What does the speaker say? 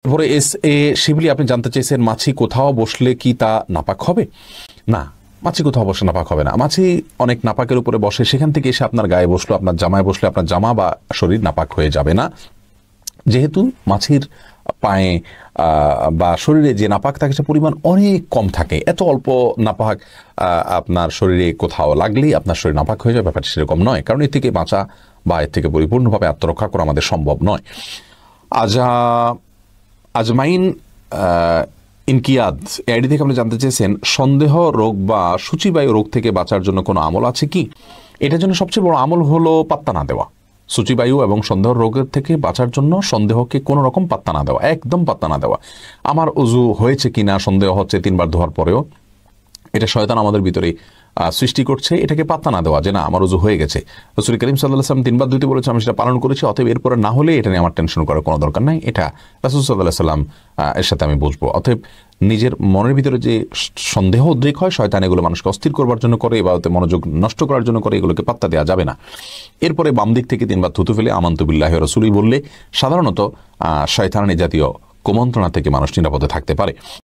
তারপরে S A শিবলি আপনি জানতে চেয়েছেন মাছি কোথাও বসলে কি তা নাপাক হবে? না, মাছি কোথাও বসে নাপাক হবে না। মাছি অনেক নাপাকের উপরে বসে, সেখান থেকে এসে আপনার গায়ে বসলো, আপনার জামায় বসলে আপনার জামা বা শরীর নাপাক হয়ে যাবে না। যেহেতু মাছির পায়ে বা শরীরে যে নাপাক থাকে সে পরিমাণ অনেক কম থাকে, এত অল্প নাপাক আপনার শরীরে কোথাও লাগলেই আপনার শরীর নাপাক হয়ে যায়, ব্যাপারটা সেরকম নয়। কারণ এর থেকে বাঁচা বা এর থেকে পরিপূর্ণভাবে আত্মরক্ষা করা আমাদের সম্ভব নয়। আজমাইন ইনকিয়াদ আইডি থেকে আপনি জানতে চেয়েছেন সন্দেহ রোগ বা সূচিবায়ু রোগ থেকে বাঁচার জন্য কোনো আমল আছে কি? এটার জন্য সবচেয়ে বড় আমল হলো পাত্তা না দেওয়া। সূচিবায়ু এবং সন্দেহ রোগের থেকে বাঁচার জন্য সন্দেহকে কোনো রকম পাত্তা না দেওয়া, একদম পাত্তা না দেওয়া। আমার অজু হয়েছে কিনা সন্দেহ হচ্ছে 3 বার ধোয়ার পরেও, এটা শয়তান আমাদের ভিতরে সৃষ্টি করছে, এটাকে পাত্তা না দেওয়া যে না আমার ওযু হয়ে গেছে। রাসূল করিম সাল্লাল্লাহু আলাইহি ওয়াসাল্লাম 3 বার ধুতে বলেছে, আমি সেটা পালন করেছি, অতএব এরপরে না হলে এটা নিয়ে আমার টেনশন করার কোনো দরকার নাই, এটা রাসূল সাল্লাল্লাহু আলাইহি ওয়াসাল্লাম এর সাথে আমি বুঝবো। অতএব নিজের মনের ভিতরে যে সন্দেহ উদ্রেক হয়, শয়তান এগুলো মানুষকে অস্থির করবার জন্য করে, ইবাদতে মনোযোগ নষ্ট করার জন্য করে, এগুলোকে পাত্তা দেওয়া যাবে না। এরপরে বাম দিক থেকে 3 বার থুতু ফেলে আমানতু বিল্লাহি ওয়া রাসূলিহি বললে সাধারণত শয়তান জাতীয় কুমন্ত্রণা থেকে মানুষ নিরাপদে থাকতে পারে।